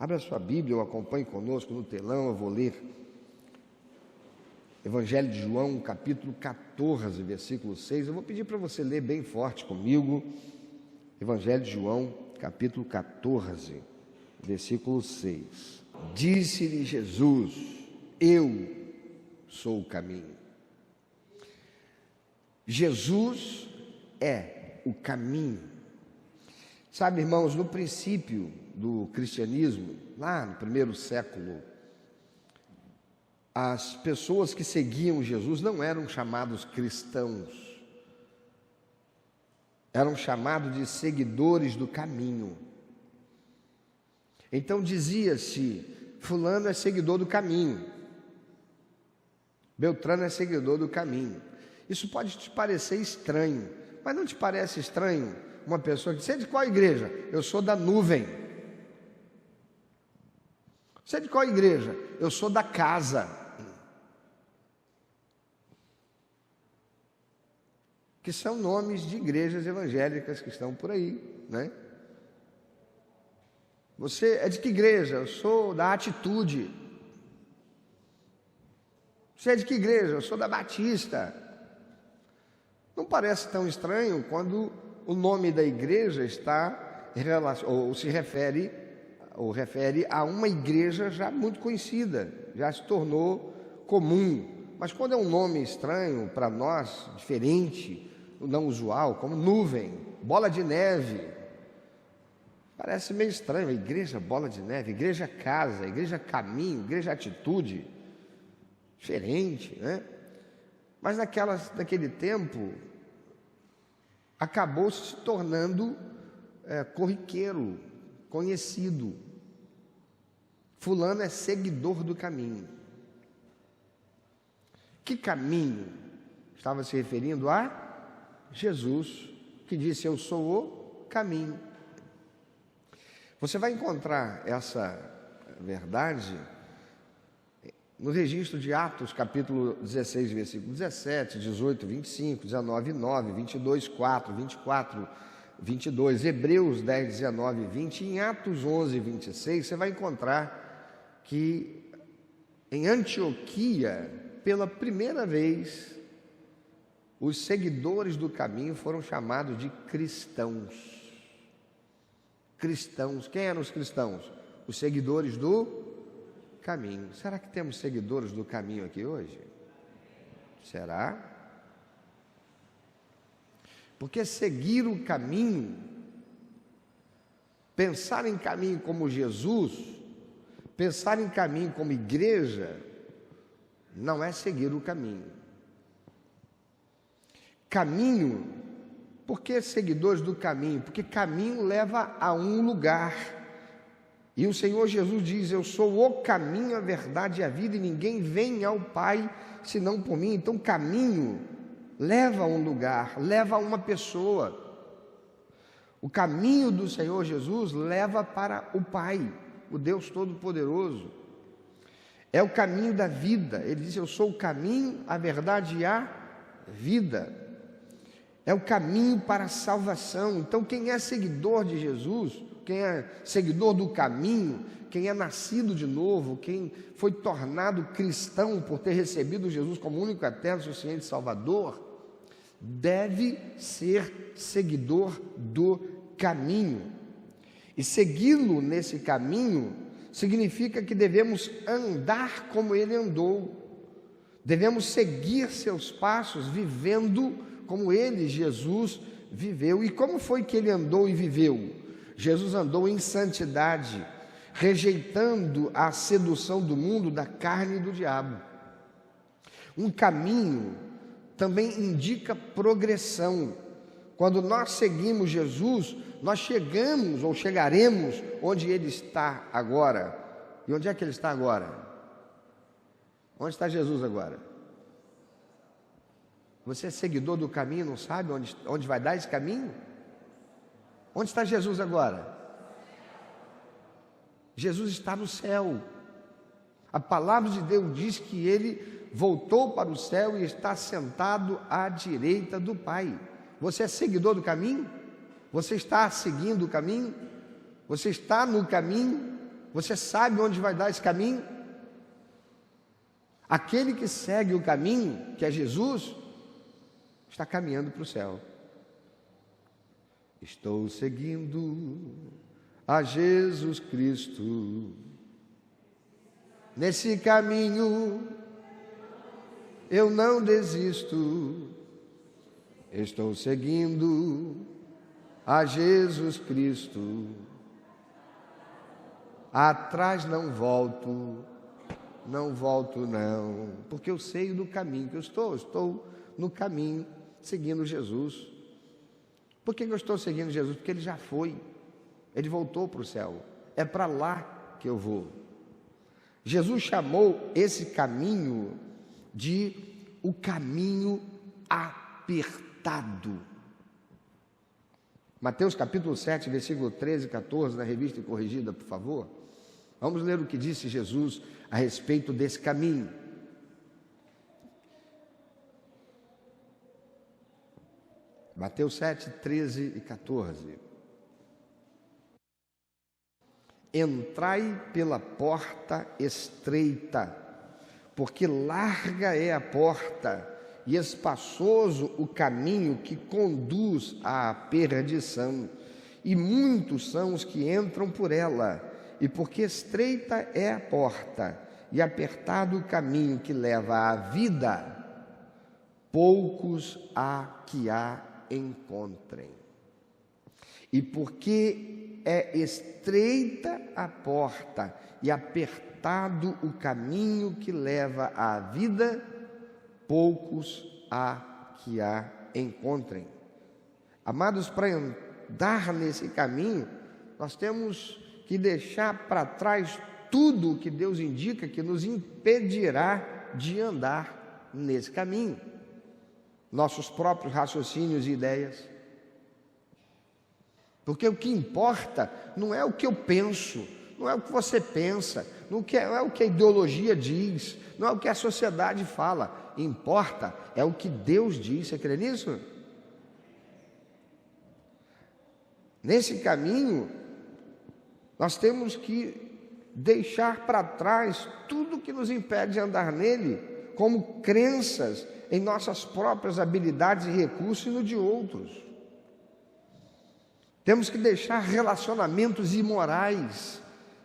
Abra sua Bíblia ou acompanhe conosco no telão, eu vou ler Evangelho de João, capítulo 14, versículo 6. Eu vou pedir para você ler bem forte comigo. Evangelho de João, capítulo 14, versículo 6. Disse-lhe Jesus: eu sou o caminho. Jesus é o caminho. Sabe, irmãos, no princípio do cristianismo, lá no primeiro século, as pessoas que seguiam Jesus não eram chamados cristãos, eram chamados de seguidores do caminho. Então dizia-se: fulano é seguidor do caminho, Beltrano é seguidor do caminho. Isso pode te parecer estranho, mas não te parece estranho uma pessoa que: você é de qual igreja? Eu sou da nuvem. Você é de qual igreja? Eu sou da casa. Que são nomes de igrejas evangélicas que estão por aí, né? Você é de que igreja? Eu sou da Atitude. Você é de que igreja? Eu sou da Batista. Não parece tão estranho quando o nome da igreja está em relação, ou se refere a uma igreja já muito conhecida, já se tornou comum. Mas quando é um nome estranho para nós, diferente, não usual, como nuvem, bola de neve, parece meio estranho. Igreja bola de neve, igreja casa, igreja caminho, igreja atitude, diferente, né? Mas naquele tempo acabou se tornando corriqueiro, conhecido. Fulano é seguidor do caminho. Que caminho? Estava se referindo a Jesus, que disse: eu sou o caminho. Você vai encontrar essa verdade no registro de Atos, capítulo 16, versículo 17, 18, 25, 19, 9, 22, 4, 24, 22, Hebreus 10, 19 e 20. Em Atos 11, 26, você vai encontrar que em Antioquia, pela primeira vez, os seguidores do caminho foram chamados de cristãos. Cristãos. Quem eram os cristãos? Os seguidores do caminho. Será que temos seguidores do caminho aqui hoje? Será? Porque seguir o caminho, pensar em caminho como Jesus, pensar em caminho como igreja, não é seguir o caminho. Caminho, por que seguidores do caminho? Porque caminho leva a um lugar. E o Senhor Jesus diz: eu sou o caminho, a verdade e a vida, e ninguém vem ao Pai senão por mim. Então caminho leva a um lugar, leva a uma pessoa. O caminho do Senhor Jesus leva para o Pai, o Deus Todo-Poderoso. É o caminho da vida. Ele diz: eu sou o caminho, a verdade e a vida. É o caminho para a salvação. Então quem é seguidor de Jesus, quem é seguidor do caminho, quem é nascido de novo, quem foi tornado cristão por ter recebido Jesus como único, eterno, suficiente Salvador, deve ser seguidor do caminho. E segui-lo nesse caminho significa que devemos andar como ele andou, devemos seguir seus passos, vivendo como ele, Jesus, viveu. E como foi que ele andou e viveu? Jesus andou em santidade, rejeitando a sedução do mundo, da carne e do diabo. Um caminho também indica progressão. Quando nós seguimos Jesus, nós chegamos ou chegaremos onde ele está agora. E onde é que ele está agora? Onde está Jesus agora? Você é seguidor do caminho, não sabe onde vai dar esse caminho? Onde está Jesus agora? Jesus está no céu. A palavra de Deus diz que ele voltou para o céu e está sentado à direita do Pai. Você é seguidor do caminho? Você está seguindo o caminho? Você está no caminho? Você sabe onde vai dar esse caminho? Aquele que segue o caminho, que é Jesus, está caminhando para o céu. Estou seguindo a Jesus Cristo. Nesse caminho eu não desisto. Estou seguindo a Jesus Cristo. Atrás não volto, não volto não, porque eu sei do caminho que eu estou no caminho, seguindo Jesus. Por que eu estou seguindo Jesus? Porque ele já foi, ele voltou para o céu, é para lá que eu vou. Jesus chamou esse caminho de o caminho apertado. Mateus capítulo 7, versículo 13 e 14, na revista e corrigida, por favor. Vamos ler o que disse Jesus a respeito desse caminho. Mateus 7, 13 e 14. Entrai pela porta estreita, porque larga é a porta e espaçoso o caminho que conduz à perdição, e muitos são os que entram por ela. E porque estreita é a porta e apertado o caminho que leva à vida, poucos há que a encontrem. E porque é estreita a porta e apertado o caminho que leva à vida, poucos há que a encontrem. Amados, para andar nesse caminho, nós temos que deixar para trás tudo o que Deus indica que nos impedirá de andar nesse caminho. Nossos próprios raciocínios e ideias. Porque o que importa não é o que eu penso, não é o que você pensa, não é o que a ideologia diz, não é o que a sociedade fala. Importa é o que Deus diz. Você crê nisso? Nesse caminho, nós temos que deixar para trás tudo que nos impede de andar nele, como crenças em nossas próprias habilidades e recursos e no de outros. Temos que deixar relacionamentos imorais,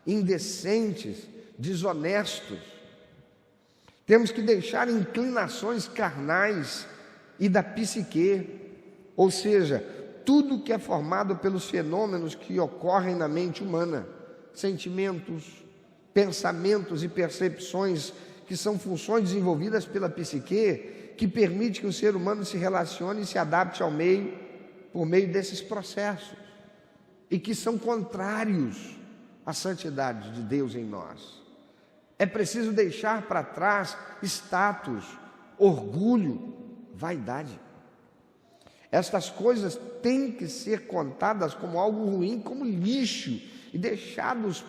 indecentes, desonestos. Temos que deixar inclinações carnais e da psique, ou seja, tudo que é formado pelos fenômenos que ocorrem na mente humana, sentimentos, pensamentos e percepções que são funções desenvolvidas pela psique, que permite que o ser humano se relacione e se adapte ao meio por meio desses processos, e que são contrários à santidade de Deus em nós. É preciso deixar para trás status, orgulho, vaidade. Estas coisas têm que ser contadas como algo ruim, como lixo, e deixados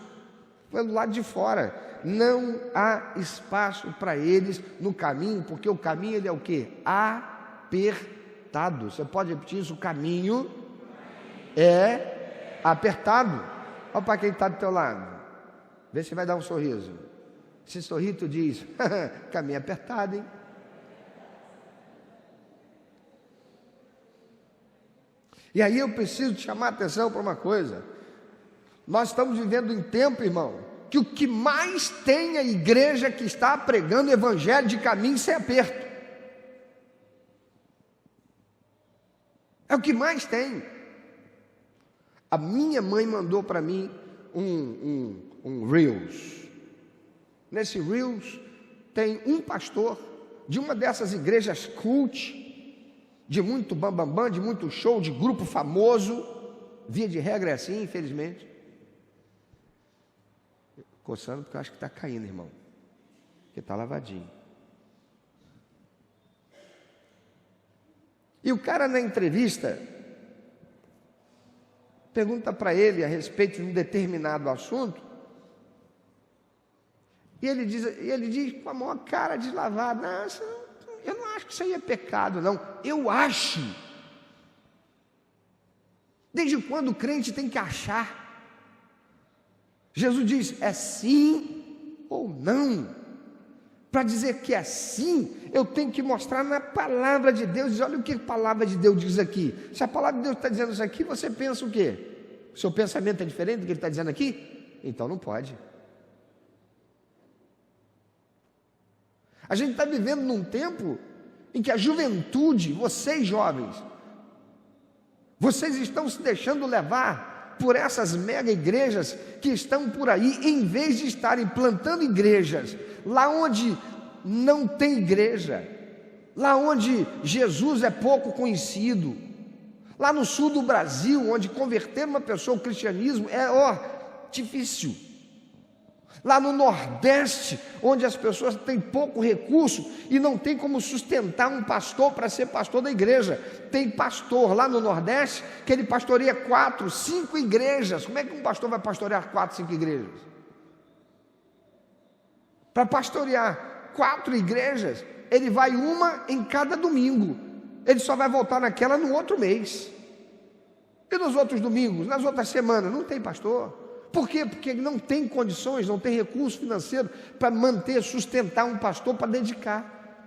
pelo lado de fora. Não há espaço para eles no caminho, porque o caminho ele é o quê? Apertado. Você pode repetir isso? O caminho é apertado. Olha para quem está do teu lado. Vê se vai dar um sorriso. Se sorrir, tu diz, caminho apertado, hein? E aí eu preciso te chamar a atenção para uma coisa. Nós estamos vivendo em tempo, irmão, que o que mais tem a igreja que está pregando o evangelho de caminho sem aperto. É o que mais tem. A minha mãe mandou para mim um Reels. Nesse Reels tem um pastor de uma dessas igrejas cult, de muito bambambam, de muito show, de grupo famoso, via de regra é assim, infelizmente. Coçando porque eu acho que está caindo, irmão, porque está lavadinho. E o cara na entrevista pergunta para ele a respeito de um determinado assunto, e ele diz com a maior cara de lavada, não, eu não acho que isso aí é pecado, não. Eu acho. Desde quando o crente tem que achar? Jesus diz: é sim ou não. Para dizer que é sim, eu tenho que mostrar na palavra de Deus. Diz: olha o que a palavra de Deus diz aqui. Se a palavra de Deus está dizendo isso aqui, você pensa o quê? O seu pensamento é diferente do que ele está dizendo aqui? Então não pode. A gente está vivendo num tempo em que a juventude, vocês jovens, vocês estão se deixando levar por essas mega igrejas que estão por aí, em vez de estarem plantando igrejas lá onde não tem igreja, lá onde Jesus é pouco conhecido, lá no sul do Brasil, onde converter uma pessoa ao cristianismo é difícil. Lá no Nordeste, onde as pessoas têm pouco recurso e não tem como sustentar um pastor para ser pastor da igreja. Tem pastor lá no Nordeste que ele pastoreia 4, 5 igrejas. Como é que um pastor vai pastorear 4, 5 igrejas? Para pastorear 4 igrejas, ele vai uma em cada domingo. Ele só vai voltar naquela no outro mês. E nos outros domingos, nas outras semanas, não tem pastor. Por quê? Porque não tem condições, não tem recurso financeiro para manter, sustentar um pastor para dedicar.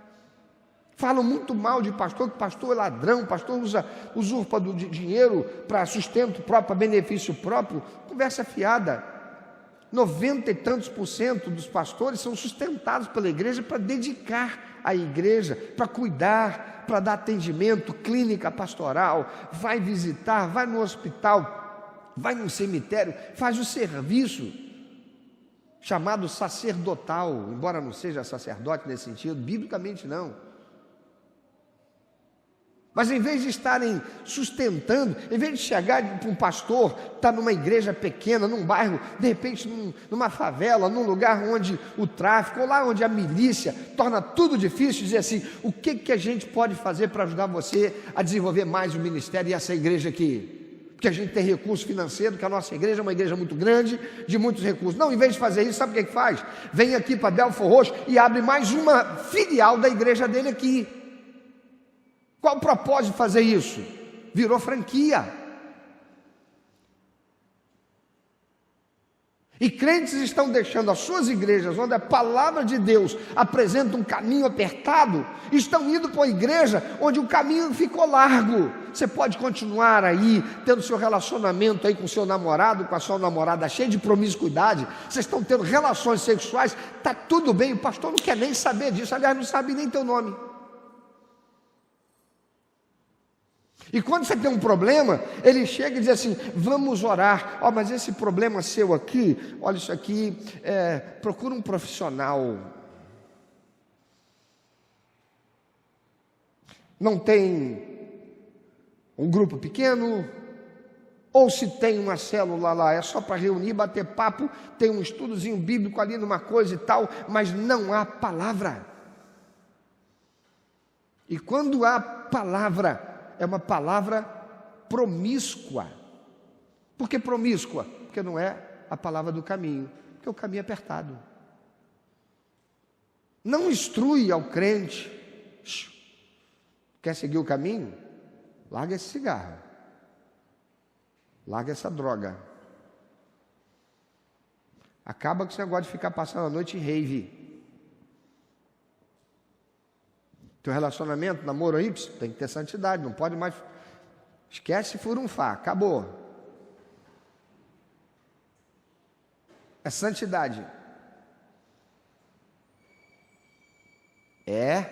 Falam muito mal de pastor, que pastor é ladrão, pastor usurpa de dinheiro para sustento próprio, para benefício próprio. Conversa fiada. 90 e tantos % dos pastores são sustentados pela igreja para dedicar à igreja, para cuidar, para dar atendimento, clínica pastoral, vai visitar, vai no hospital, vai num cemitério, faz o serviço chamado sacerdotal, embora não seja sacerdote nesse sentido, biblicamente não. Mas em vez de estarem sustentando, em vez de chegar para um pastor, está numa igreja pequena, num bairro, de repente numa favela, num lugar onde o tráfico, ou lá onde a milícia torna tudo difícil, dizer assim: o que a gente pode fazer para ajudar você a desenvolver mais o ministério e essa igreja aqui? Porque a gente tem recurso financeiro, que a nossa igreja é uma igreja muito grande, de muitos recursos. Não, em vez de fazer isso, sabe o que faz? Vem aqui para Belfor Roxo e abre mais uma filial da igreja dele aqui. Qual o propósito de fazer isso? Virou franquia. E crentes estão deixando as suas igrejas, onde a palavra de Deus apresenta um caminho apertado, estão indo para a igreja onde o caminho ficou largo. Você pode continuar aí, tendo seu relacionamento aí com seu namorado, com a sua namorada, cheio de promiscuidade, vocês estão tendo relações sexuais, está tudo bem, o pastor não quer nem saber disso, aliás, não sabe nem teu nome. E quando você tem um problema, ele chega e diz assim: vamos orar. Mas esse problema seu aqui, olha isso aqui, procura um profissional. Não tem um grupo pequeno, ou se tem uma célula lá, é só para reunir, bater papo, tem um estudozinho bíblico ali numa coisa e tal, mas não há palavra. E quando há palavra, é uma palavra promíscua. Por que promíscua? Porque não é a palavra do caminho, porque o caminho é apertado. Não instrui ao crente: quer seguir o caminho? Larga esse cigarro, larga essa droga, acaba com esse negócio de ficar passando a noite em rave. Teu relacionamento, namoro aí, tem que ter santidade, não pode mais. Esquece furunfar, acabou. É santidade. É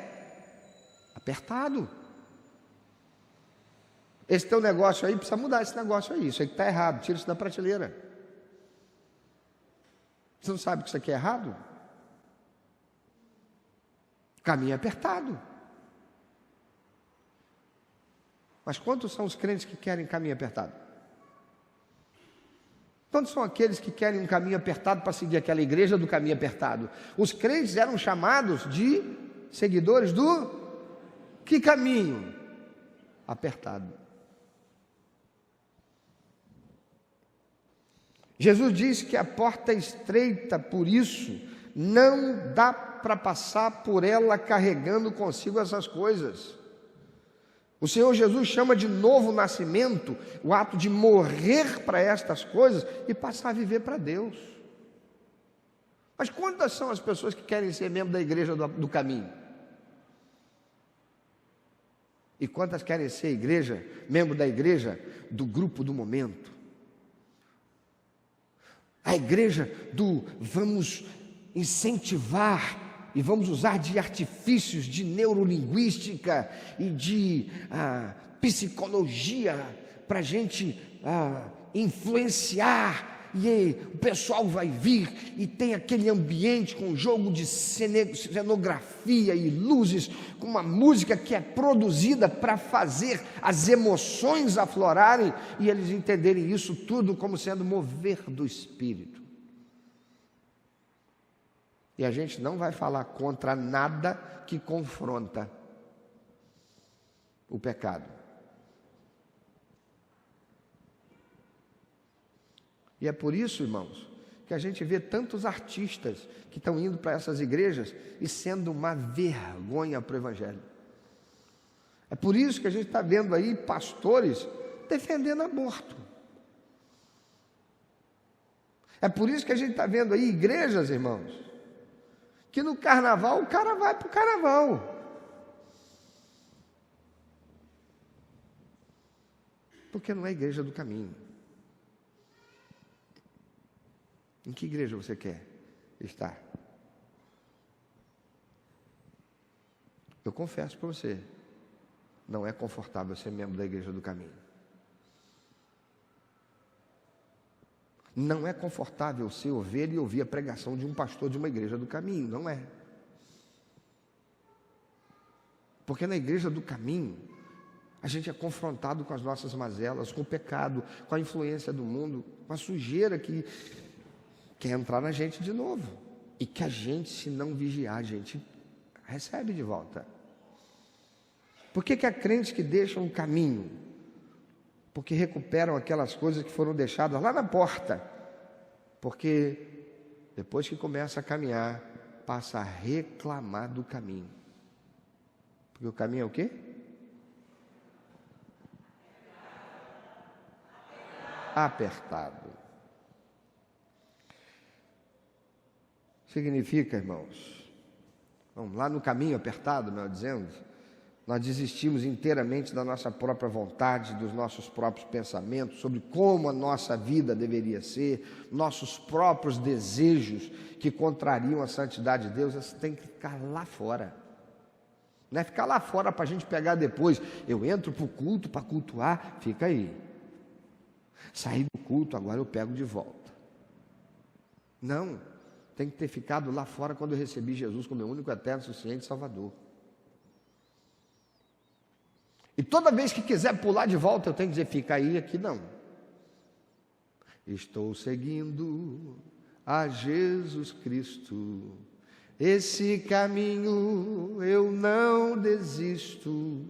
apertado. Esse teu negócio aí, precisa mudar esse negócio aí. Isso aí que está errado, tira isso da prateleira. Você não sabe que isso aqui é errado? O caminho é apertado. Mas quantos são os crentes que querem caminho apertado? Quantos são aqueles que querem um caminho apertado para seguir aquela igreja do caminho apertado? Os crentes eram chamados de seguidores do que caminho? Apertado. Jesus disse que a porta é estreita, por isso não dá para passar por ela carregando consigo essas coisas. O Senhor Jesus chama de novo nascimento o ato de morrer para estas coisas e passar a viver para Deus. Mas quantas são as pessoas que querem ser membro da igreja do caminho? E quantas querem ser membro da igreja do grupo do momento? A igreja do vamos incentivar e vamos usar de artifícios de neurolinguística e de psicologia para a gente influenciar. E aí, o pessoal vai vir e tem aquele ambiente com jogo de cenografia e luzes, com uma música que é produzida para fazer as emoções aflorarem e eles entenderem isso tudo como sendo mover do Espírito. E a gente não vai falar contra nada que confronta o pecado. E é por isso, irmãos, que a gente vê tantos artistas que estão indo para essas igrejas e sendo uma vergonha para o Evangelho. É por isso que a gente está vendo aí pastores defendendo aborto. É por isso que a gente está vendo aí igrejas, irmãos, que no carnaval o cara vai para o carnaval. Porque não é a igreja do caminho. Em que igreja você quer estar? Eu confesso para você, não é confortável ser membro da igreja do caminho. Não é confortável ser ovelha e ouvir a pregação de um pastor de uma igreja do caminho, não é. Porque na igreja do caminho, a gente é confrontado com as nossas mazelas, com o pecado, com a influência do mundo, com a sujeira que quer entrar na gente de novo. E que a gente, se não vigiar, a gente recebe de volta. Por que há crentes que deixam o caminho? Porque recuperam aquelas coisas que foram deixadas lá na porta. Porque depois que começa a caminhar, passa a reclamar do caminho. Porque o caminho é o quê? Apertado. Significa, irmãos, vamos lá no caminho apertado, melhor dizendo, nós desistimos inteiramente da nossa própria vontade, dos nossos próprios pensamentos, sobre como a nossa vida deveria ser, nossos próprios desejos que contrariam a santidade de Deus, isso tem que ficar lá fora. Não é ficar lá fora para a gente pegar depois. Eu entro para o culto, para cultuar, fica aí. Saí do culto, agora eu pego de volta. Não. Tem que ter ficado lá fora quando eu recebi Jesus como meu único, eterno, suficiente Salvador. E toda vez que quiser pular de volta, eu tenho que dizer, fica aí, aqui não. Estou seguindo a Jesus Cristo, esse caminho eu não desisto.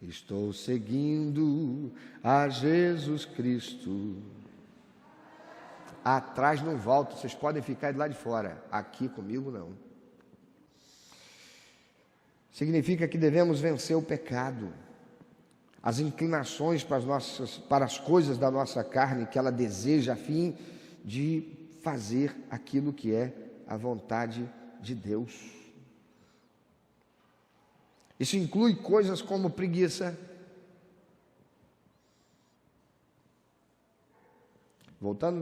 Estou seguindo a Jesus Cristo. Atrás não volto, vocês podem ficar de lá de fora, aqui comigo não. Significa que devemos vencer o pecado, as inclinações para as coisas da nossa carne que ela deseja, a fim de fazer aquilo que é a vontade de Deus. Isso inclui coisas como preguiça.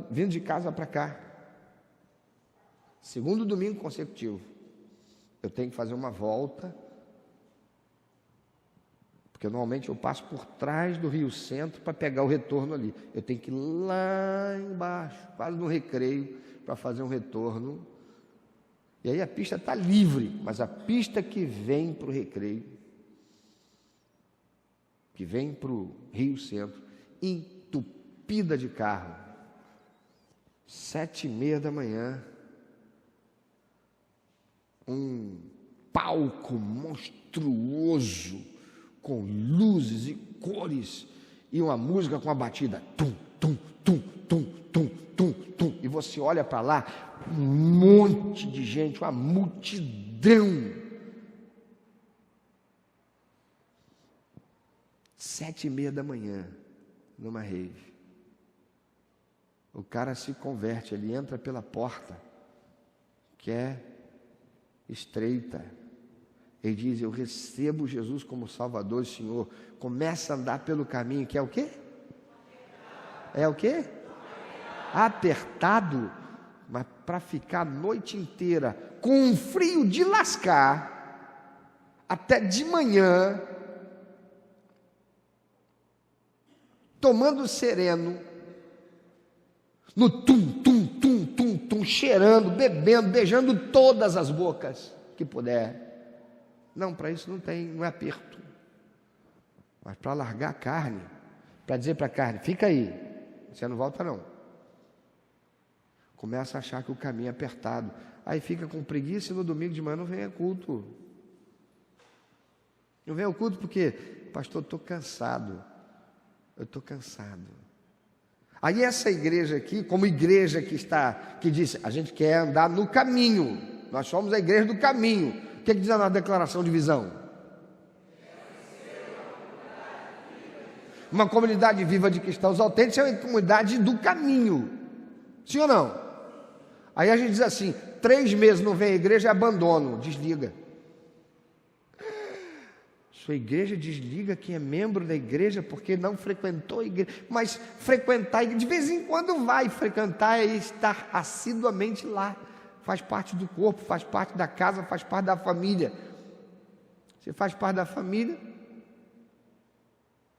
Vindo de casa para cá, segundo domingo consecutivo, eu tenho que fazer uma volta, porque normalmente eu passo por trás do Rio Centro para pegar o retorno ali. Eu tenho que ir lá embaixo, quase no Recreio, para fazer um retorno. E aí a pista está livre, mas a pista que vem para o Recreio, que vem para o Rio Centro, entupida de carro. 7:30 da manhã, um palco monstruoso, com luzes e cores, e uma música com a batida, tum, tum, tum, tum, tum, tum, tum, e você olha para lá, um monte de gente, uma multidão, 7:30 da manhã, numa rave. O cara se converte, ele entra pela porta que é estreita. Ele diz: eu recebo Jesus como Salvador e Senhor. Começa a andar pelo caminho que é o quê? É o quê? Apertado, mas para ficar a noite inteira com um frio de lascar, até de manhã, tomando sereno, no tum, cheirando, bebendo, beijando todas as bocas que puder. Não, para isso não é aperto. Mas para largar a carne, para dizer para a carne: fica aí, você não volta não. Começa a achar que o caminho é apertado. Aí fica com preguiça e no domingo de manhã não vem a culto. Não vem ao culto porque, pastor, eu estou cansado. Eu estou cansado. Aí essa igreja aqui, como igreja que diz: a gente quer andar no caminho. Nós somos a igreja do caminho. O que diz na declaração de visão? Uma comunidade viva de cristãos autênticos é uma comunidade do caminho. Sim ou não? Aí a gente diz assim: 3 meses não vem à igreja, é abandono. Desliga. Sua igreja desliga quem é membro da igreja porque não frequentou a igreja. Mas frequentar a igreja, de vez em quando vai frequentar, é estar assiduamente lá. Faz parte do corpo, faz parte da casa, faz parte da família. Você faz parte da família?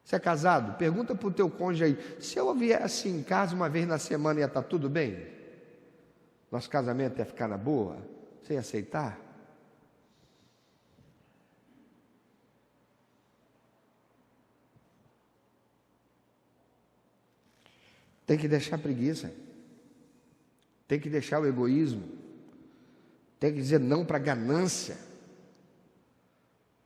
Você é casado? Pergunta para o teu cônjuge aí: se eu vier assim em casa uma vez na semana, ia estar tudo bem? Nosso casamento ia ficar na boa? Você ia aceitar? Tem que deixar a preguiça. Tem que deixar o egoísmo. Tem que dizer não para a ganância.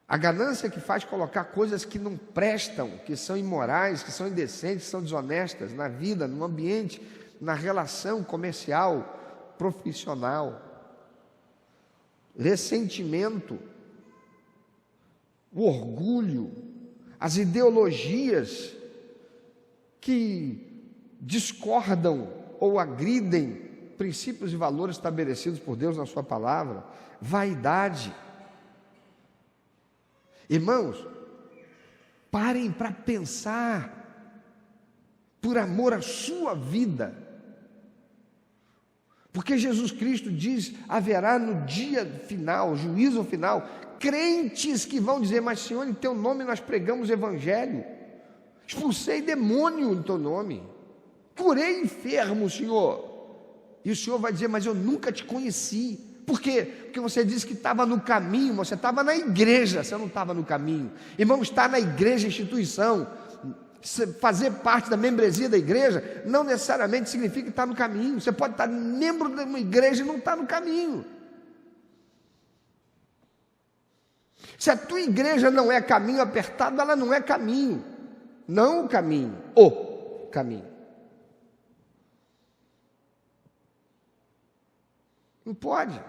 A ganância que faz colocar coisas que não prestam, que são imorais, que são indecentes, que são desonestas na vida, no ambiente, na relação comercial, profissional. Ressentimento, o orgulho, as ideologias que discordam ou agridem princípios e valores estabelecidos por Deus na sua palavra. Vaidade. Irmãos, parem para pensar, por amor à sua vida, porque Jesus Cristo diz: haverá no dia final, juízo final, crentes que vão dizer: mas Senhor, em teu nome nós pregamos o evangelho, expulsei demônio em teu nome, curei enfermo, Senhor. E o Senhor vai dizer: mas eu nunca te conheci. Por quê? Porque você disse que estava no caminho, você estava na igreja, você não estava no caminho. Irmão, estar na igreja, instituição, fazer parte da membresia da igreja, não necessariamente significa estar no caminho. Você pode estar membro de uma igreja e não estar no caminho. Se a tua igreja não é caminho apertado, ela não é caminho. Não o caminho, o caminho. Não pode.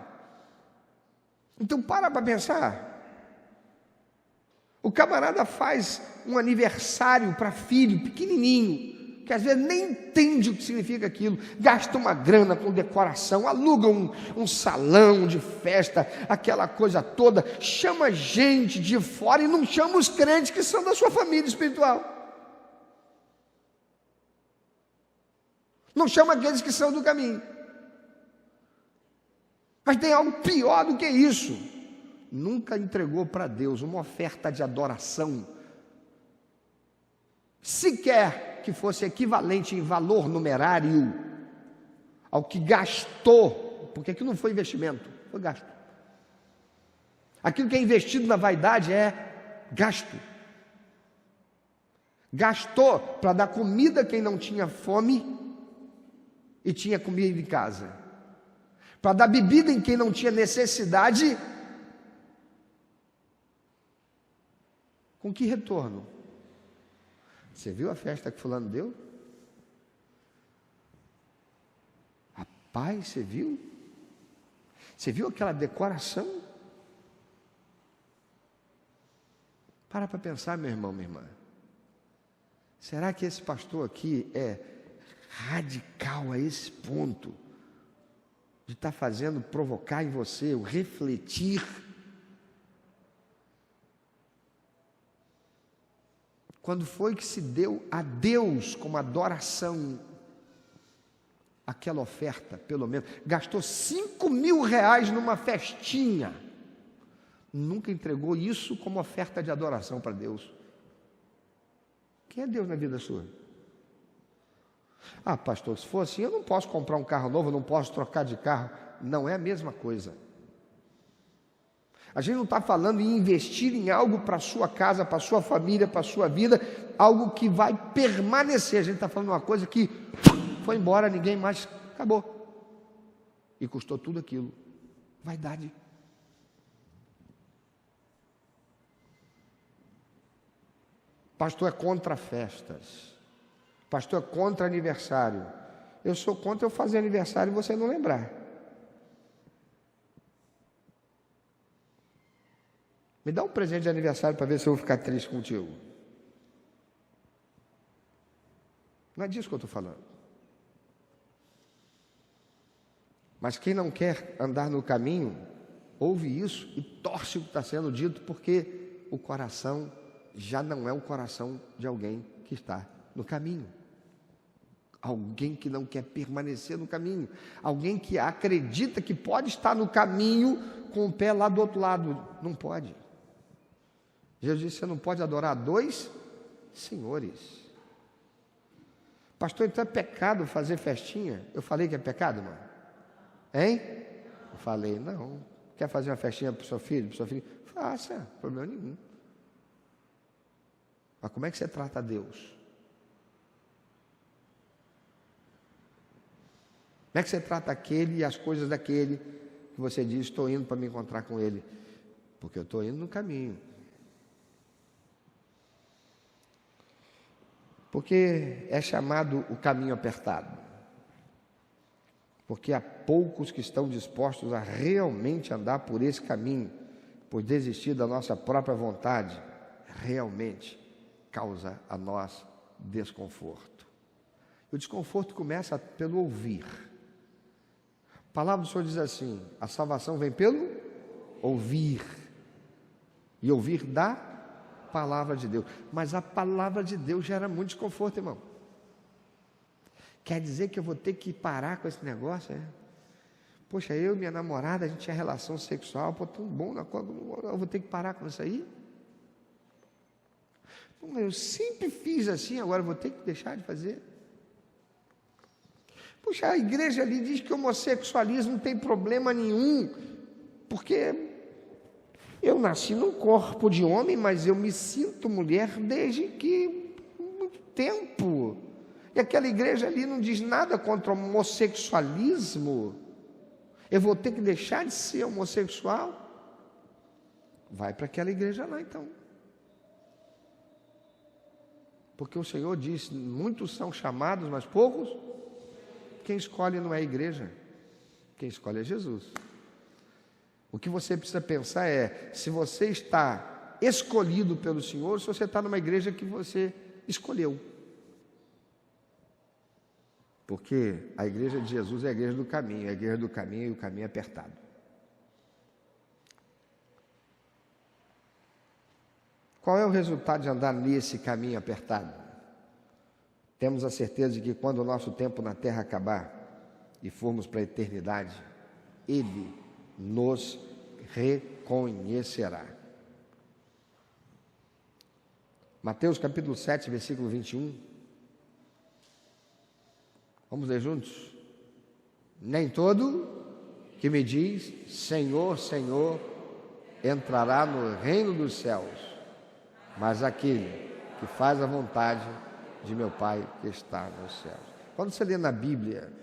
Então para pensar. O camarada faz um aniversário para filho pequenininho, que às vezes nem entende o que significa aquilo, gasta uma grana com decoração, aluga um salão de festa, aquela coisa toda, chama gente de fora e não chama os crentes que são da sua família espiritual. Não chama aqueles que são do caminho. Mas tem algo pior do que isso: nunca entregou para Deus uma oferta de adoração, sequer que fosse equivalente em valor numerário ao que gastou, porque aquilo não foi investimento, foi gasto. Aquilo que é investido na vaidade é gasto. Gastou para dar comida a quem não tinha fome e tinha comida em casa, para dar bebida em quem não tinha necessidade. Com que retorno? Você viu a festa que fulano deu? Rapaz, você viu? Você viu aquela decoração? Para pensar, meu irmão, minha irmã. Será que esse pastor aqui é radical a esse ponto? de estar fazendo provocar em você o refletir. Quando foi que se deu a Deus como adoração aquela oferta, pelo menos? Gastou 5.000 reais numa festinha. Nunca entregou isso como oferta de adoração para Deus. Quem é Deus na vida sua? Ah, pastor, se for assim, eu não posso comprar um carro novo, eu não posso trocar de carro. Não é a mesma coisa. A gente não está falando em investir em algo para a sua casa, para a sua família, para a sua vida, algo que vai permanecer. A gente está falando de uma coisa que foi embora, ninguém mais, acabou. E custou tudo aquilo. Vaidade. Pastor é contra festas. Pastor é contra aniversário. Eu sou contra eu fazer aniversário e você não lembrar. Me dá um presente de aniversário para ver se eu vou ficar triste contigo. Não é disso que eu estou falando. Mas quem não quer andar no caminho, ouve isso e torce o que está sendo dito, porque o coração já não é o coração de alguém que está no caminho. Alguém que não quer permanecer no caminho. Alguém que acredita que pode estar no caminho com o pé lá do outro lado. Não pode. Jesus disse, você não pode adorar dois senhores. Pastor, então é pecado fazer festinha? Eu falei que é pecado, irmão? Hein? Eu falei, não. Quer fazer uma festinha para o seu filho? Para o seu filho? Faça, problema nenhum. Mas como é que você trata a Deus? Como é que você trata aquele e as coisas daquele que você diz, estou indo para me encontrar com ele? Porque eu estou indo no caminho. Porque é chamado o caminho apertado. Porque há poucos que estão dispostos a realmente andar por esse caminho, por desistir da nossa própria vontade, realmente causa a nós desconforto. O desconforto começa pelo ouvir. A palavra do Senhor diz assim, a salvação vem pelo ouvir. E ouvir da palavra de Deus. Mas a palavra de Deus gera muito desconforto, irmão. Quer dizer que eu vou ter que parar com esse negócio? É? Poxa, eu e minha namorada, a gente tinha relação sexual, pô, tão bom, eu vou ter que parar com isso aí? Eu sempre fiz assim, agora eu vou ter que deixar de fazer? Puxa, a igreja ali diz que o homossexualismo não tem problema nenhum, porque eu nasci num corpo de homem, mas eu me sinto mulher desde que muito tempo. E aquela igreja ali não diz nada contra o homossexualismo. Eu vou ter que deixar de ser homossexual? Vai para aquela igreja lá então. Porque o Senhor disse, muitos são chamados, mas poucos. Quem escolhe não é a igreja, quem escolhe é Jesus. O que você precisa pensar é, se você está escolhido pelo Senhor, ou se você está numa igreja que você escolheu. Porque a igreja de Jesus é a igreja do caminho, a igreja do caminho e o caminho é apertado. Qual é o resultado de andar nesse caminho apertado? Temos a certeza de que quando o nosso tempo na terra acabar e formos para a eternidade, Ele nos reconhecerá. Mateus capítulo 7, versículo 21. Vamos ler juntos? Nem todo que me diz Senhor, Senhor, entrará no reino dos céus, mas aquele que faz a vontade de meu Pai que está nos céus. Quando você lê na Bíblia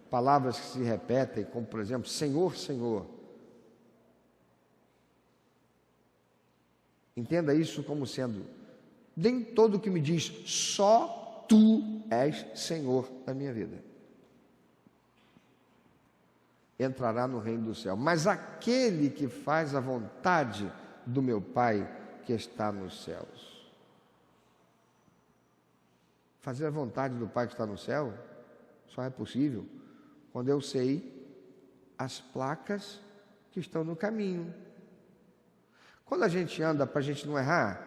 palavras que se repetem, como por exemplo, Senhor, Senhor, entenda isso como sendo, nem todo que me diz, só Tu és Senhor da minha vida, entrará no reino do céu, mas aquele que faz a vontade do meu Pai que está nos céus. Fazer a vontade do Pai que está no céu só é possível quando eu sei as placas que estão no caminho. Quando a gente anda, para a gente não errar,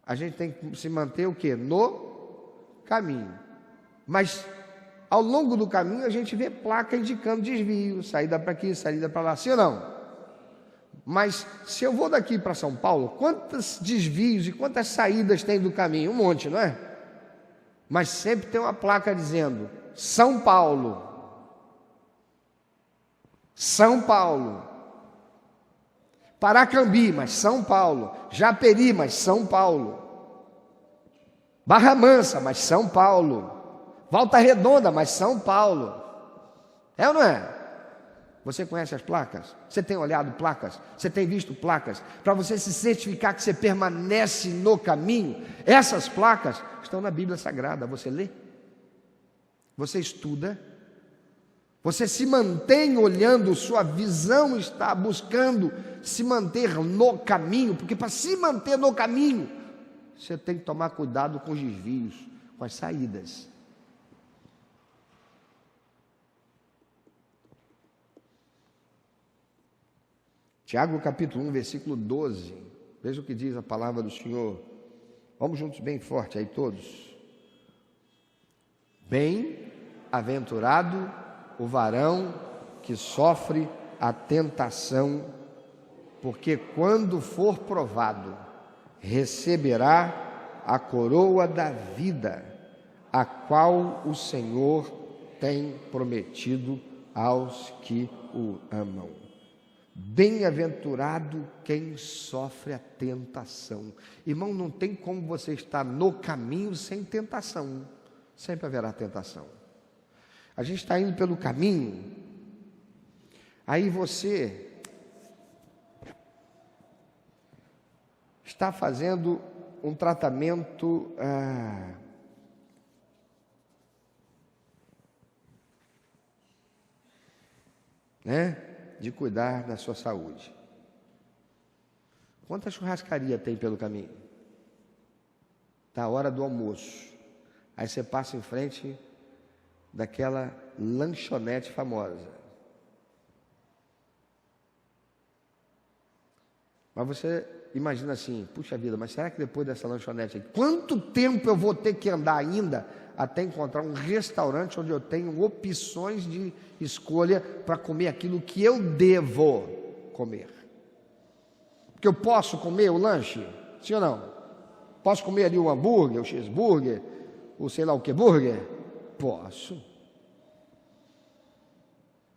a gente tem que se manter o quê? No caminho. Mas ao longo do caminho a gente vê placa indicando desvio, saída para aqui, saída para lá, sim ou não? Mas se eu vou daqui para São Paulo, quantos desvios e quantas saídas tem do caminho? Um monte, não é? Mas sempre tem uma placa dizendo São Paulo. São Paulo. Paracambi, mas São Paulo. Japeri, mas São Paulo. Barra Mansa, mas São Paulo. Volta Redonda, mas São Paulo. É ou não é? Você conhece as placas? Você tem olhado placas? Você tem visto placas? Para você se certificar que você permanece no caminho, essas placas estão na Bíblia Sagrada. Você lê? Você estuda? Você se mantém olhando, sua visão está buscando se manter no caminho, porque para se manter no caminho, você tem que tomar cuidado com os desvios, com as saídas. Tiago capítulo 1, versículo 12. Veja o que diz a palavra do Senhor. Vamos juntos bem forte aí todos. Bem-aventurado o varão que sofre a tentação, porque quando for provado, receberá a coroa da vida, a qual o Senhor tem prometido aos que o amam. Bem-aventurado quem sofre a tentação. Irmão, não tem como você estar no caminho sem tentação. Sempre haverá tentação. A gente está indo pelo caminho, aí você está fazendo um tratamento de cuidar da sua saúde. Quanta churrascaria tem pelo caminho? Está a hora do almoço. Aí você passa em frente daquela lanchonete famosa. Mas você imagina assim, puxa vida, mas será que depois dessa lanchonete aqui, quanto tempo eu vou ter que andar ainda até encontrar um restaurante onde eu tenho opções de escolha para comer aquilo que eu devo comer? Porque eu posso comer o lanche, sim ou não? Posso comer ali o hambúrguer, o cheeseburger, o sei lá o que burger? Posso.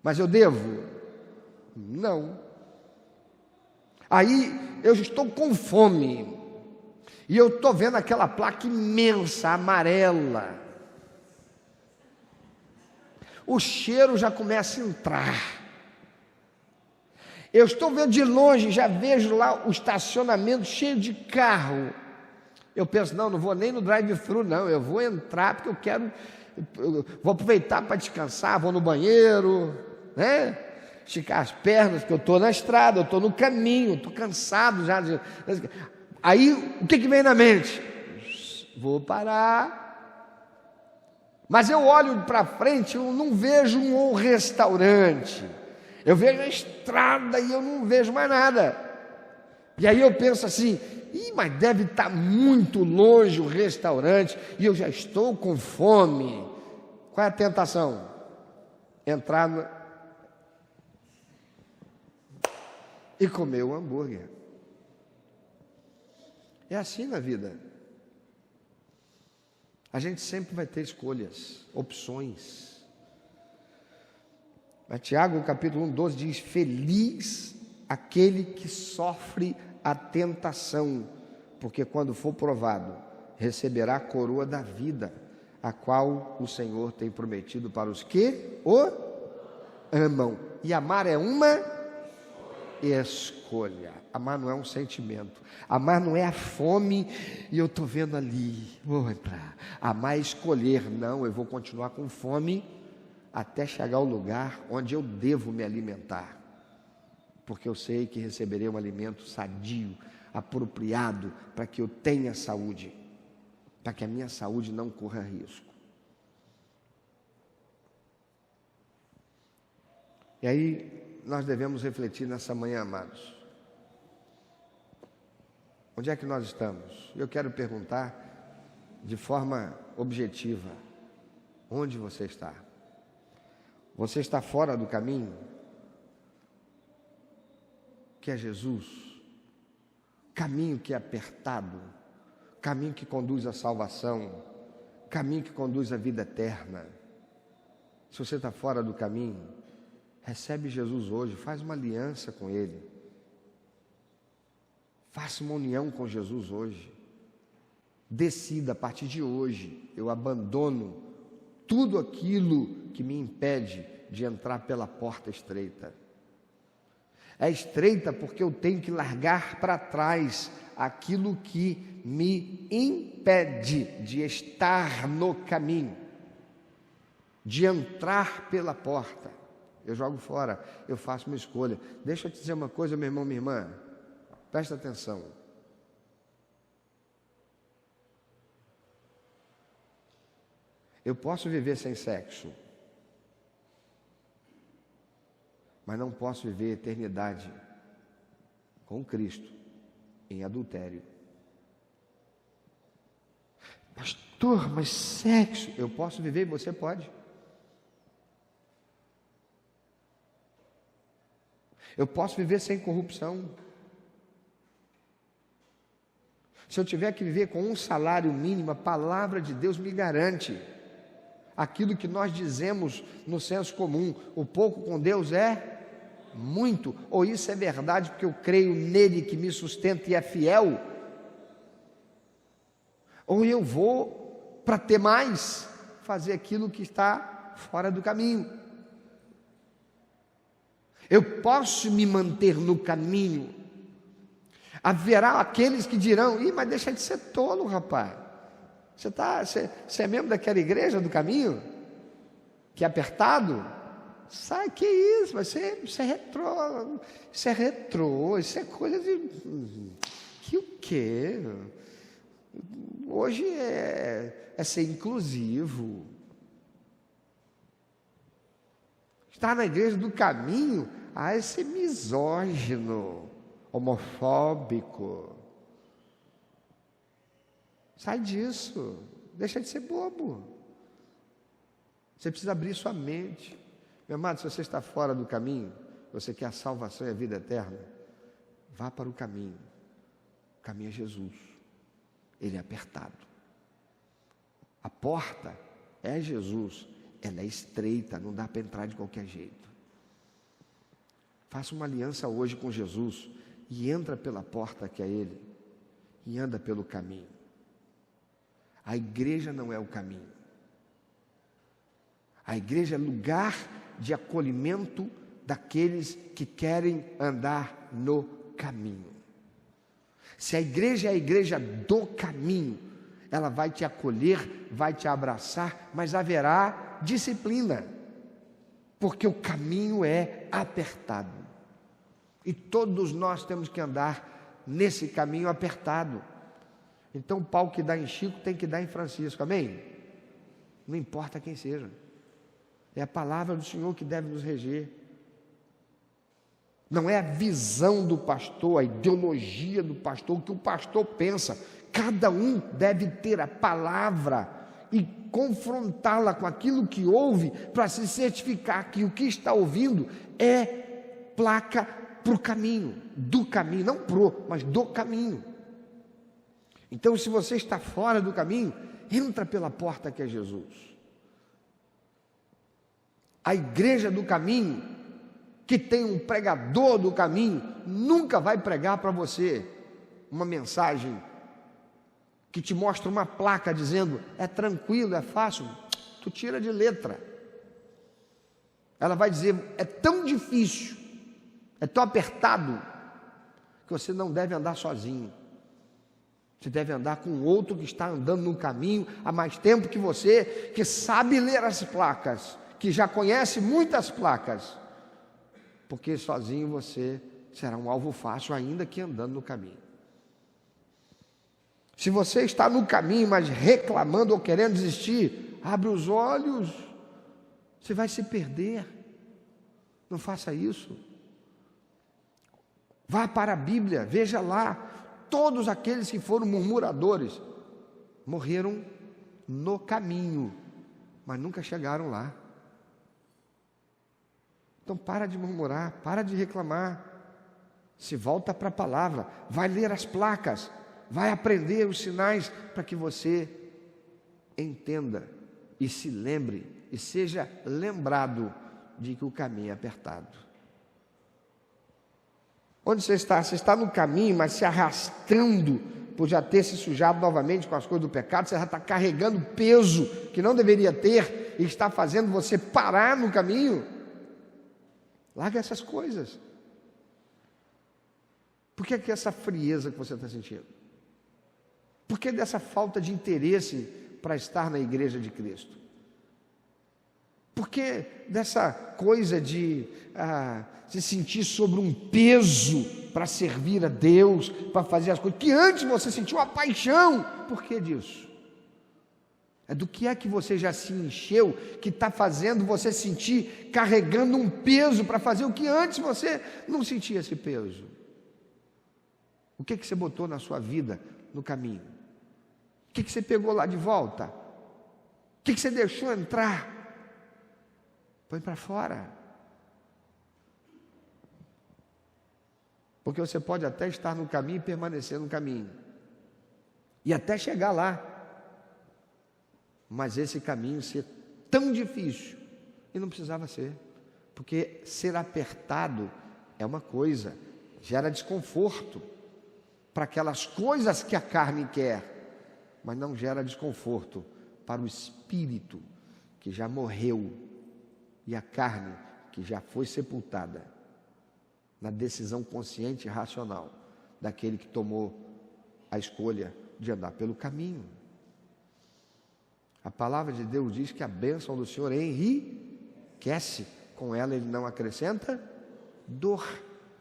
Mas eu devo? Não. Aí eu estou com fome e eu estou vendo aquela placa imensa, amarela. O cheiro já começa a entrar. Eu estou vendo de longe, já vejo lá o estacionamento cheio de carro. Eu penso, não vou nem no drive-thru, não. Eu vou entrar porque vou aproveitar para descansar, vou no banheiro, né? Esticar as pernas, porque eu estou na estrada, eu estou no caminho, estou cansado já. Aí, o que vem na mente? Vou parar. Mas eu olho para frente, eu não vejo um restaurante. Eu vejo a estrada e eu não vejo mais nada. E aí eu penso assim, mas deve estar muito longe o restaurante e eu já estou com fome. Qual é a tentação? Entrar e comer o hambúrguer. É assim na vida. A gente sempre vai ter escolhas, opções. Mas Tiago, capítulo 1, 12 diz: feliz aquele que sofre a tentação, porque quando for provado, receberá a coroa da vida, a qual o Senhor tem prometido para os que o amam. E amar é uma escolha. Amar não é um sentimento. Amar não é a fome e eu estou vendo ali, vou entrar. Amar é escolher. Não, eu vou continuar com fome até chegar ao lugar onde eu devo me alimentar, porque eu sei que receberei um alimento sadio, apropriado, para que eu tenha saúde, para que a minha saúde não corra risco. E aí nós devemos refletir nessa manhã, amados. Onde é que nós estamos? Eu quero perguntar de forma objetiva: onde você está? Você está fora do caminho? Que é Jesus, caminho que é apertado, caminho que conduz à salvação, caminho que conduz à vida eterna. Se você está fora do caminho, recebe Jesus hoje, faz uma aliança com Ele, faça uma união com Jesus hoje, decida: a partir de hoje eu abandono tudo aquilo que me impede de entrar pela porta estreita. É estreita porque eu tenho que largar para trás aquilo que me impede de estar no caminho, de entrar pela porta. Eu jogo fora, eu faço uma escolha. Deixa eu te dizer uma coisa, meu irmão, minha irmã, presta atenção. Eu posso viver sem sexo, mas não posso viver a eternidade com Cristo em adultério. Pastor, mas sexo, eu posso viver e você pode. Eu posso viver sem corrupção. Se eu tiver que viver com um salário mínimo, a palavra de Deus me garante aquilo que nós dizemos no senso comum: o pouco com Deus é muito. Ou isso é verdade porque eu creio nele que me sustenta e é fiel, ou eu vou, para ter mais, fazer aquilo que está fora do caminho. Eu posso me manter no caminho. Haverá aqueles que dirão: ih, mas deixa de ser tolo, rapaz. Você é membro daquela igreja do caminho? Que é apertado? Sai, que isso? Isso é retrô. Isso é retrô, isso é coisa de... Que o quê? Hoje é ser inclusivo. Estar na igreja do caminho, é ser misógino, homofóbico. Sai disso, deixa de ser bobo. Você precisa abrir sua mente. Meu amado, se você está fora do caminho, você quer a salvação e a vida eterna, vá para o caminho. O caminho é Jesus. Ele é apertado. A porta é Jesus. Ela é estreita, não dá para entrar de qualquer jeito. Faça uma aliança hoje com Jesus e entra pela porta que é Ele e anda pelo caminho. A igreja não é o caminho. A igreja é lugar de acolhimento daqueles que querem andar no caminho. Se a igreja é a igreja do caminho, ela vai te acolher, vai te abraçar, mas haverá disciplina, porque o caminho é apertado. E todos nós temos que andar nesse caminho apertado. Então o pau que dá em Chico tem que dar em Francisco, amém? Não importa quem seja. É a palavra do Senhor que deve nos reger. Não é a visão do pastor, a ideologia do pastor, o que o pastor pensa. Cada um deve ter a palavra e confrontá-la com aquilo que ouve, para se certificar que o que está ouvindo é placa para o caminho, do caminho, não pro, mas do caminho. Então, se você está fora do caminho, entra pela porta que é Jesus. A igreja do caminho, que tem um pregador do caminho, nunca vai pregar para você uma mensagem que te mostra uma placa dizendo: é tranquilo, é fácil. Tu tira de letra. Ela vai dizer: é tão difícil, é tão apertado, que você não deve andar sozinho. Você deve andar com outro que está andando no caminho há mais tempo que você, que sabe ler as placas, que já conhece muitas placas, porque sozinho você será um alvo fácil, ainda que andando no caminho. Se você está no caminho, mas reclamando ou querendo desistir, abre os olhos, você vai se perder. Não faça isso. Vá para a Bíblia, veja lá, todos aqueles que foram murmuradores morreram no caminho, mas nunca chegaram lá. Então para de murmurar, para de reclamar, se volta para a palavra, vai ler as placas, vai aprender os sinais para que você entenda e se lembre e seja lembrado de que o caminho é apertado. Onde você está? Você está no caminho, mas se arrastando por já ter se sujado novamente com as coisas do pecado. Você já está carregando peso que não deveria ter e está fazendo você parar no caminho. Larga essas coisas. Por que essa frieza que você está sentindo? Por que dessa falta de interesse para estar na igreja de Cristo? Por que dessa coisa de se sentir sobre um peso para servir a Deus, para fazer as coisas, que antes você sentiu uma paixão? Por que disso? É do que é que você já se encheu, que está fazendo você sentir, carregando um peso para fazer o que antes você não sentia esse peso? O que você botou na sua vida no caminho? O que você pegou lá de volta? O que você deixou entrar? Põe para fora. Porque você pode até estar no caminho e permanecer no caminho. E até chegar lá. Mas esse caminho ser tão difícil. E não precisava ser. Porque ser apertado é uma coisa. Gera desconforto. Para aquelas coisas que a carne quer. Mas não gera desconforto para o espírito que já morreu. E a carne que já foi sepultada na decisão consciente e racional daquele que tomou a escolha de andar pelo caminho. A palavra de Deus diz que a bênção do Senhor enriquece, com ela ele não acrescenta dor.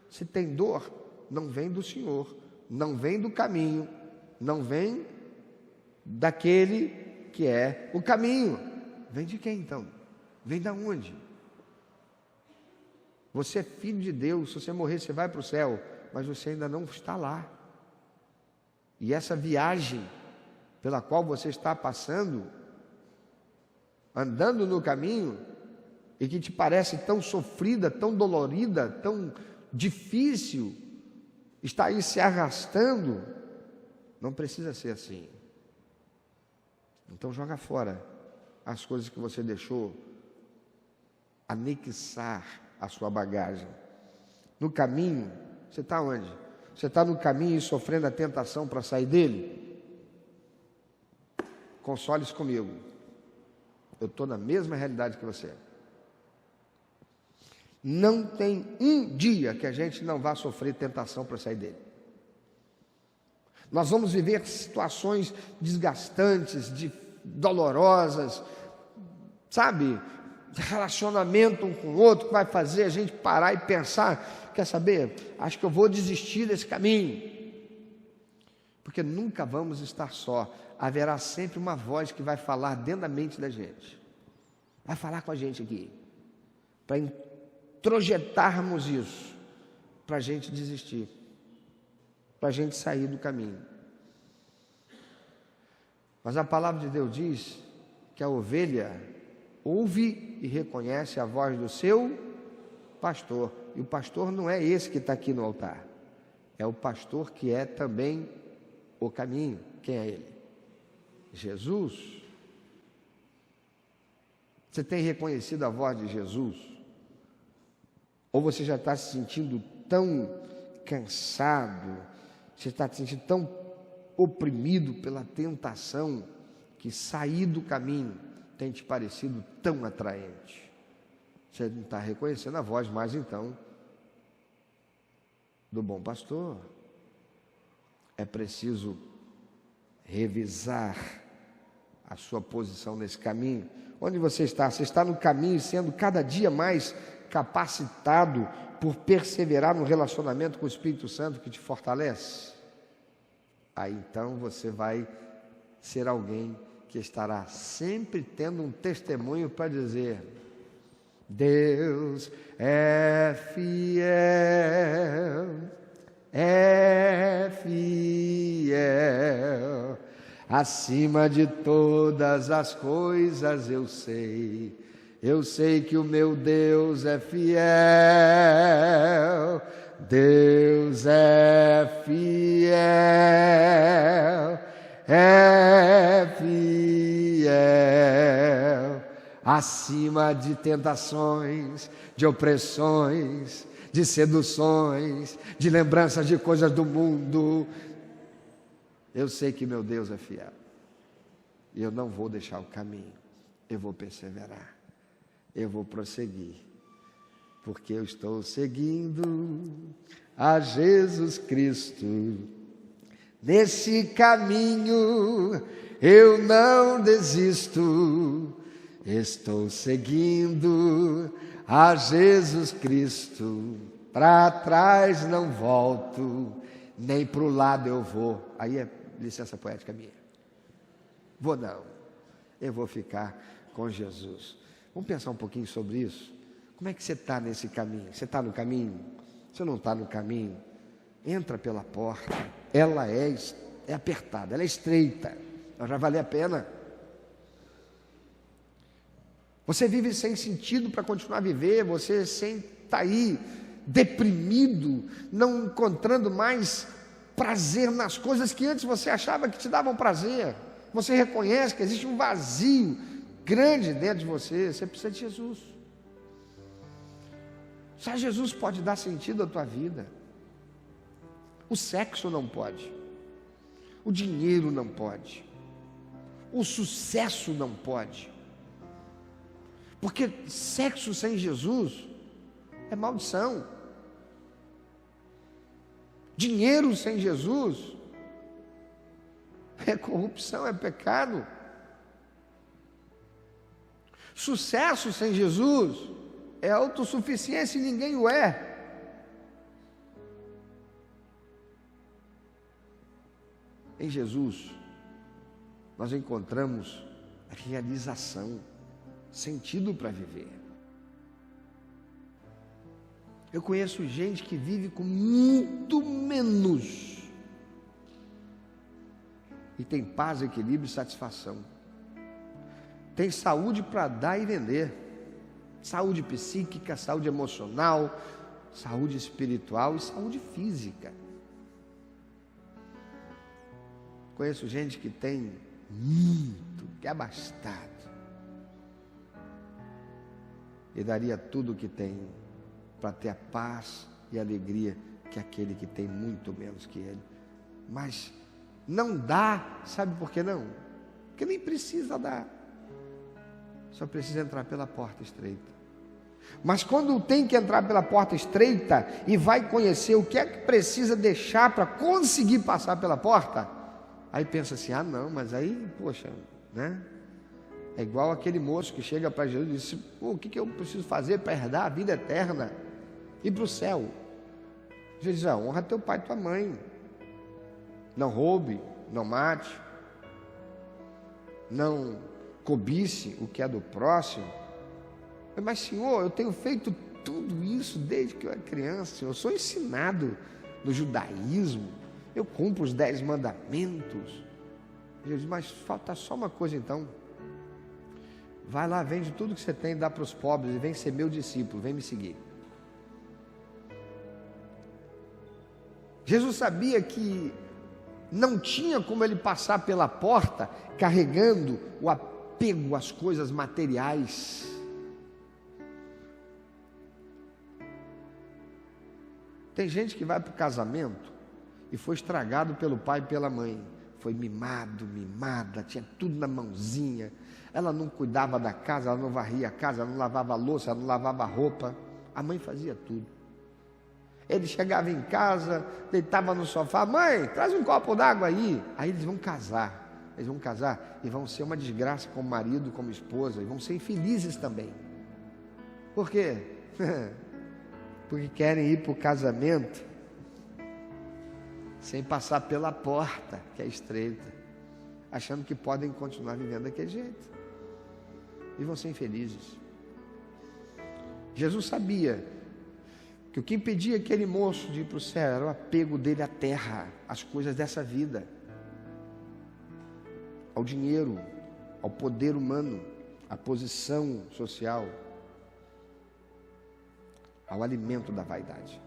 Se tem dor, não vem do Senhor, não vem do caminho, não vem daquele que é o caminho. Vem de quem então? Vem da onde? Você é filho de Deus, se você morrer você vai para o céu, mas você ainda não está lá. E essa viagem pela qual você está passando, andando no caminho, e que te parece tão sofrida, tão dolorida, tão difícil, está aí se arrastando, não precisa ser assim. Então joga fora as coisas que você deixou anexar a sua bagagem. No caminho, você está onde? Você está no caminho e sofrendo a tentação para sair dele? Console-se comigo. Eu estou na mesma realidade que você. Não tem um dia que a gente não vá sofrer tentação para sair dele. Nós vamos viver situações desgastantes, dolorosas, sabe? Relacionamento um com o outro, que vai fazer a gente parar e pensar, quer saber? Acho que eu vou desistir desse caminho. Porque nunca vamos estar só. Haverá sempre uma voz que vai falar dentro da mente da gente. Vai falar com a gente aqui. Para introjetarmos isso. Para a gente desistir. Para a gente sair do caminho. Mas a palavra de Deus diz que a ovelha ouve e reconhece a voz do seu pastor. E o pastor não é esse que está aqui no altar. É o pastor que é também o caminho. Quem é ele? Jesus. Você tem reconhecido a voz de Jesus? Ou você já está se sentindo tão cansado, você está se sentindo tão oprimido pela tentação, que sair do caminho tem te parecido tão atraente? Você não está reconhecendo a voz mais então do bom pastor. É preciso revisar a sua posição nesse caminho. Onde você está? Você está no caminho, sendo cada dia mais capacitado por perseverar no relacionamento com o Espírito Santo que te fortalece? Aí então você vai ser alguém que estará sempre tendo um testemunho para dizer: Deus é fiel, acima de todas as coisas eu sei que o meu Deus é fiel, Deus é fiel, acima de tentações, de opressões, de seduções, de lembranças de coisas do mundo. Eu sei que meu Deus é fiel, e eu não vou deixar o caminho, eu vou perseverar, eu vou prosseguir, porque eu estou seguindo a Jesus Cristo. Nesse caminho eu não desisto, estou seguindo a Jesus Cristo. Para trás não volto, nem para o lado eu vou. Aí é licença poética minha. Vou não, eu vou ficar com Jesus. Vamos pensar um pouquinho sobre isso? Como é que você está nesse caminho? Você está no caminho? Se não está no caminho, entra pela porta. Ela é apertada, ela é estreita, mas vai valer a pena. Você vive sem sentido para continuar a viver, você está aí deprimido, não encontrando mais prazer nas coisas que antes você achava que te davam prazer. Você reconhece que existe um vazio grande dentro de você, você precisa de Jesus. Só Jesus pode dar sentido à tua vida. O sexo não pode, o dinheiro não pode, o sucesso não pode, porque sexo sem Jesus é maldição, dinheiro sem Jesus é corrupção, é pecado, sucesso sem Jesus é autossuficiência e ninguém o é. Em Jesus, nós encontramos a realização, sentido para viver. Eu conheço gente que vive com muito menos e tem paz, equilíbrio e satisfação. Tem saúde para dar e vender, saúde psíquica, saúde emocional, saúde espiritual e saúde física. Conheço gente que tem muito, que é abastado, e daria tudo o que tem para ter a paz e a alegria que aquele que tem muito menos que ele. Mas não dá, sabe por que não? Porque nem precisa dar, só precisa entrar pela porta estreita. Mas quando tem que entrar pela porta estreita e vai conhecer o que é que precisa deixar para conseguir passar pela porta, aí pensa assim, ah não, mas aí, poxa, né? É igual aquele moço que chega para Jesus e diz, o que eu preciso fazer para herdar a vida eterna? Ir para o céu. Jesus diz, honra teu pai e tua mãe. Não roube, não mate, não cobice o que é do próximo. Mas Senhor, eu tenho feito tudo isso desde que eu era criança, Senhor. Eu sou ensinado no judaísmo, eu cumpro os 10 mandamentos. Jesus diz, mas falta só uma coisa então. Vai lá, vende tudo que você tem e dá para os pobres e vem ser meu discípulo, vem me seguir. Jesus sabia que não tinha como ele passar pela porta carregando o apego às coisas materiais. Tem gente que vai para o casamento e foi estragado pelo pai e pela mãe. Foi mimado, mimada, tinha tudo na mãozinha. Ela não cuidava da casa, ela não varria a casa, ela não lavava a louça, ela não lavava a roupa. A mãe fazia tudo. Ele chegava em casa, deitava no sofá, mãe, traz um copo d'água aí. Aí eles vão casar. Eles vão casar e vão ser uma desgraça como marido, como esposa, e vão ser infelizes também. Por quê? Porque querem ir para o casamento sem passar pela porta, que é estreita, achando que podem continuar vivendo daquele jeito, e vão ser infelizes. Jesus sabia que o que impedia aquele moço de ir para o céu era o apego dele à terra, às coisas dessa vida, ao dinheiro, ao poder humano, à posição social, ao alimento da vaidade.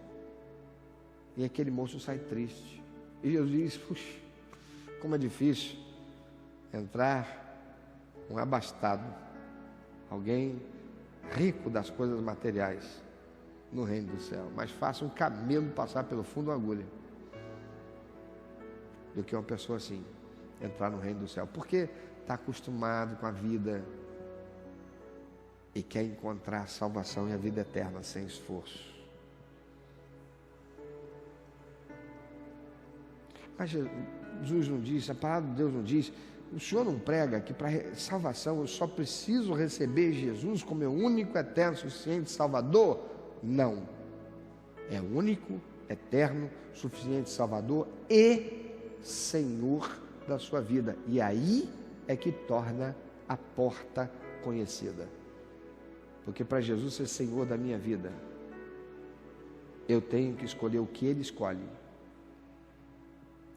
E aquele moço sai triste. E Jesus diz: puxa, como é difícil entrar um abastado, alguém rico das coisas materiais, no reino do céu. Mais fácil um camelo passar pelo fundo da agulha do que uma pessoa assim entrar no reino do céu, porque está acostumado com a vida e quer encontrar a salvação e a vida eterna sem esforço. Mas Jesus não disse, a palavra de Deus não diz, o Senhor não prega que para salvação eu só preciso receber Jesus como meu único, eterno, suficiente Salvador? Não. É o único, eterno, suficiente Salvador e Senhor da sua vida. E aí é que torna a porta conhecida. Porque para Jesus ser Senhor da minha vida, eu tenho que escolher o que Ele escolhe.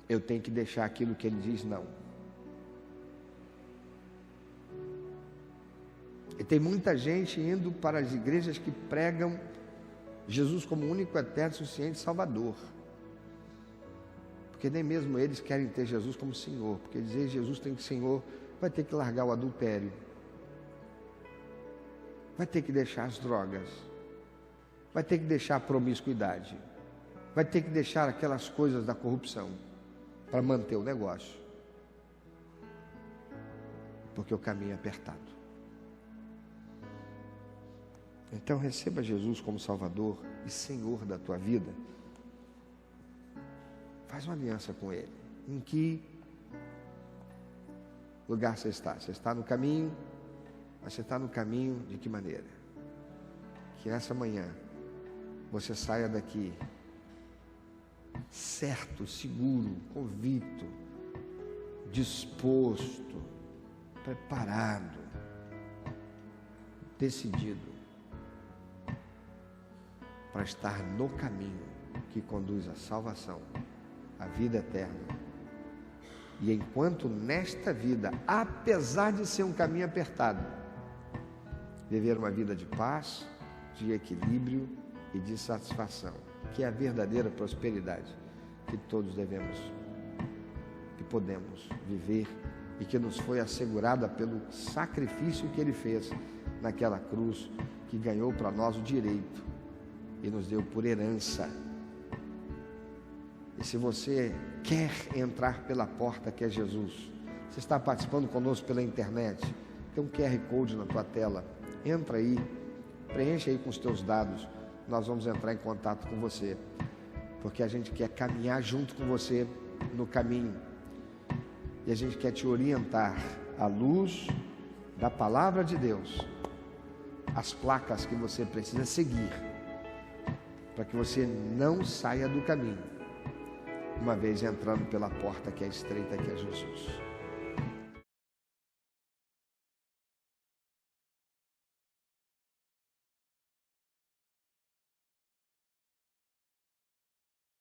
Eu tenho que deixar aquilo que Ele diz não. E tem muita gente indo para as igrejas que pregam Jesus como único, eterno, suficiente Salvador. Porque nem mesmo eles querem ter Jesus como Senhor. Porque dizer Jesus tem que ser Senhor, vai ter que largar o adultério, vai ter que deixar as drogas, vai ter que deixar a promiscuidade, vai ter que deixar aquelas coisas da corrupção para manter o negócio, porque o caminho é apertado. Então receba Jesus como Salvador e Senhor da tua vida. Faz uma aliança com Ele. Em que lugar você está? Você está no caminho? Mas você está no caminho de que maneira? Que essa manhã você saia daqui certo, seguro, convicto, disposto, preparado, decidido para estar no caminho que conduz à salvação, à vida eterna. E enquanto nesta vida, apesar de ser um caminho apertado, viver uma vida de paz, de equilíbrio e de satisfação, que é a verdadeira prosperidade que todos devemos, que podemos viver e que nos foi assegurada pelo sacrifício que Ele fez naquela cruz, que ganhou para nós o direito e nos deu por herança. E se você quer entrar pela porta que é Jesus, você está participando conosco pela internet, tem um QR Code na tua tela, entra aí, preenche aí com os teus dados, nós vamos entrar em contato com você, porque a gente quer caminhar junto com você no caminho, e a gente quer te orientar à luz da palavra de Deus, as placas que você precisa seguir, para que você não saia do caminho, uma vez entrando pela porta que é estreita, que é Jesus.